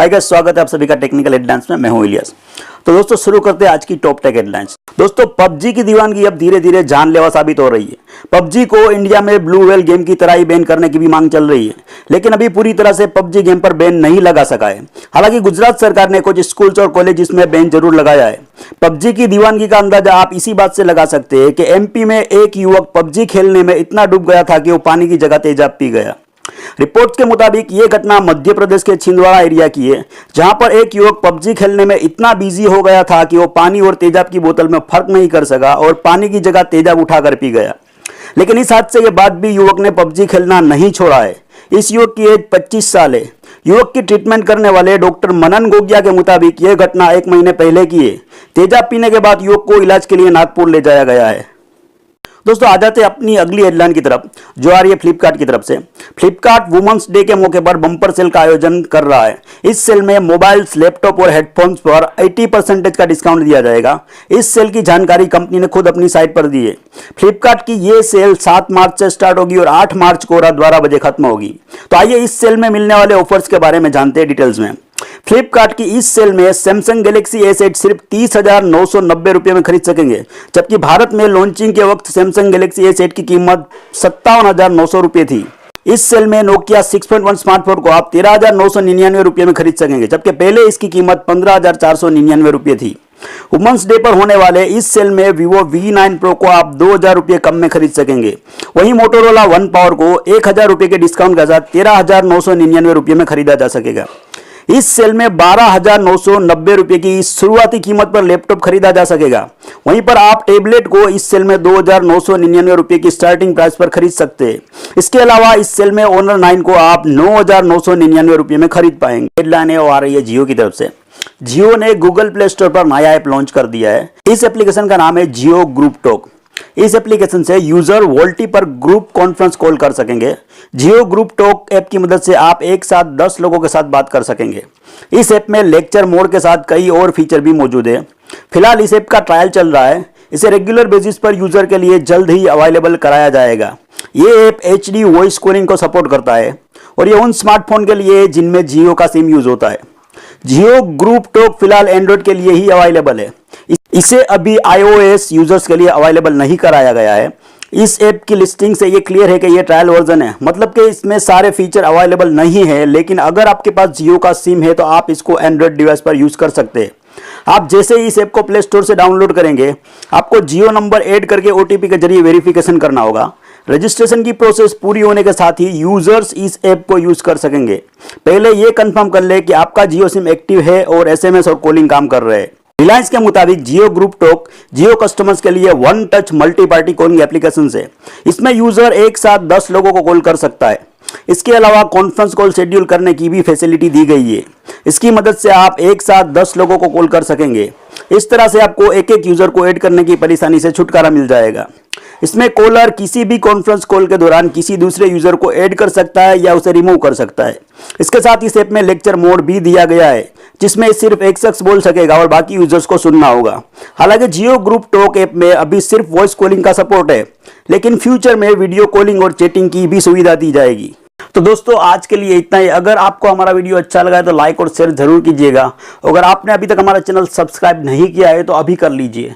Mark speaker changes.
Speaker 1: Hi guys, स्वागत है आप सभी का टेक्निकल हेडलाइंस में। मैं हूं इलियास। तो दोस्तों शुरू करते हैं आज की टॉप टेक हेडलाइंस। दोस्तों पबजी की दीवानगी अब धीरे धीरे जानलेवा साबित हो रही है। पबजी को इंडिया में ब्लू व्हेल गेम की तरह ही बैन करने की भी मांग चल रही है, लेकिन अभी पूरी तरह से पबजी गेम पर बैन नहीं लगा सका है। हालांकि गुजरात सरकार ने कुछ स्कूल्स और कॉलेज में बैन जरूर लगाया है। पबजी की दीवानगी का अंदाजा आप इसी बात से लगा सकते हैं कि एमपी में एक युवक पबजी खेलने में इतना डूब गया था कि वो पानी की जगह तेजाब पी गया। रिपोर्ट्स के मुताबिक यह घटना मध्य प्रदेश के छिंदवाड़ा एरिया की है, जहां पर एक युवक पबजी खेलने में इतना बिजी हो गया था कि वो पानी और तेजाब की बोतल में फर्क नहीं कर सका और पानी की जगह तेजाब उठाकर पी गया। लेकिन इस हादसे के बाद भी युवक ने पबजी खेलना नहीं छोड़ा है। इस युवक की एज 25 साल है। युवक की ट्रीटमेंट करने वाले डॉक्टर मनन गोगिया के मुताबिक यह घटना 1 महीने पहले की है। तेजाब पीने के बाद युवक को इलाज के लिए नागपुर ले जाया गया है। दोस्तों आ जाते हैं अपनी अगली हेडलाइन की तरफ, जो आ रही है फ्लिपकार्ट की तरफ से। फ्लिपकार्ट वुमेन्स डे के मौके पर बम्पर सेल का आयोजन कर रहा है। इस सेल में मोबाइल्स, लैपटॉप और हेडफोन्स पर 80% का डिस्काउंट दिया जाएगा। इस सेल की जानकारी कंपनी ने खुद अपनी साइट पर दी है। फ्लिपकार्ट की ये सेल 7 मार्च से स्टार्ट होगी और 8 मार्च को रात 12 बजे खत्म होगी। तो आइए इस सेल में मिलने वाले ऑफर्स के बारे में जानते हैं डिटेल्स में। फ्लिपकार्ट की इस सेल में सैमसंग गैलेक्सी S8 सिर्फ 30,990 रुपये में खरीद सकेंगे, जबकि भारत में लॉन्चिंग के वक्त सैमसंग गैलेक्सी S8 की कीमत 57,900 रुपये थी। इस सेल में नोकिया 6.1 स्मार्टफोन को आप 13,999 रुपये में खरीद सकेंगे, जबकि पहले इसकी कीमत 15,499 रुपये थी। वुमेन्स डे पर होने वाले इस सेल में Vivo V9 Pro को आप 2,000 रुपये कम में खरीद सकेंगे। वहीं मोटोरोला वन पावर को 1,000 रुपये के डिस्काउंट के साथ 13,999 रुपये में खरीदा जा सकेगा। इस सेल में 12,990 रुपये की शुरुआती कीमत पर लैपटॉप खरीदा जा सकेगा। वहीं पर आप टेबलेट को इस सेल में 2,999 रुपये की स्टार्टिंग प्राइस पर खरीद सकते हैं। इसके अलावा इस सेल में Honor 9 को आप 9,999 रुपये में खरीद पाएंगे। हेडलाइन है वो आ रही है जियो की तरफ से। जियो ने गूगल प्ले स्टोर पर नया ऐप लॉन्च कर दिया है। इस एप्लीकेशन का नाम है जियो ग्रुप टॉक। इस एप्लीकेशन से यूजर वोल्टी पर ग्रुप कॉन्फ्रेंस कॉल कर सकेंगे। जियो ग्रुप टॉक ऐप की मदद से आप एक साथ 10 लोगों के साथ बात कर सकेंगे। इस ऐप में लेक्चर मोड के साथ कई और फीचर भी मौजूद है। फिलहाल इस ऐप का ट्रायल चल रहा है। इसे रेगुलर बेसिस पर यूजर के लिए जल्द ही अवेलेबल कराया जाएगा। ये ऐप HD वॉइस कॉलिंग को सपोर्ट करता है और ये उन स्मार्टफोन के लिए जिनमें जियो का सिम यूज होता है। जियो ग्रुप टॉक फिलहाल एंड्रॉइड के लिए ही अवेलेबल है। इसे अभी iOS यूजर्स के लिए अवेलेबल नहीं कराया गया है। इस ऐप की लिस्टिंग से ये क्लियर है कि ये ट्रायल वर्जन है, मतलब कि इसमें सारे फीचर अवेलेबल नहीं है। लेकिन अगर आपके पास जियो का सिम है तो आप इसको एंड्रॉइड डिवाइस पर यूज कर सकते हैं। आप जैसे ही इस ऐप को प्ले स्टोर से डाउनलोड करेंगे, आपको जियो नंबर ऐड करके OTP के जरिए वेरिफिकेशन करना होगा। रजिस्ट्रेशन की प्रोसेस पूरी होने के साथ ही यूजर्स इस ऐप को यूज कर सकेंगे। पहले ये कंफर्म कर ले कि आपका जियो सिम एक्टिव है और SMS और कॉलिंग काम कर रहे हैं। रिलायंस के मुताबिक जियो ग्रुप टॉक जियो कस्टमर्स के लिए one touch multi party calling application है। इसमें यूजर एक साथ 10 लोगों को कॉल कर सकता है। इसके अलावा कॉन्फ्रेंस कॉल शेड्यूल करने की भी फैसिलिटी दी गई है। इसकी मदद से आप एक साथ 10 लोगों को कॉल कर सकेंगे। इस तरह से आपको एक एक यूजर को ऐड करने की परेशानी से छुटकारा मिल जाएगा। इसमें कॉलर किसी भी कॉन्फ्रेंस कॉल के दौरान किसी दूसरे यूजर को ऐड कर सकता है या उसे रिमूव कर सकता है। इसके साथ इस ऐप में लेक्चर मोड भी दिया गया है, जिसमें सिर्फ एक शख्स बोल सकेगा और बाकी यूजर्स को सुनना होगा। हालांकि जियो ग्रुप टॉक ऐप में अभी सिर्फ वॉइस कॉलिंग का सपोर्ट है, लेकिन फ्यूचर में वीडियो कॉलिंग और चैटिंग की भी सुविधा दी जाएगी। तो दोस्तों आज के लिए इतना ही। अगर आपको हमारा वीडियो अच्छा लगा है तो लाइक और शेयर जरूर कीजिएगा। अगर आपने अभी तक हमारा चैनल सब्सक्राइब नहीं किया है तो अभी कर लीजिए।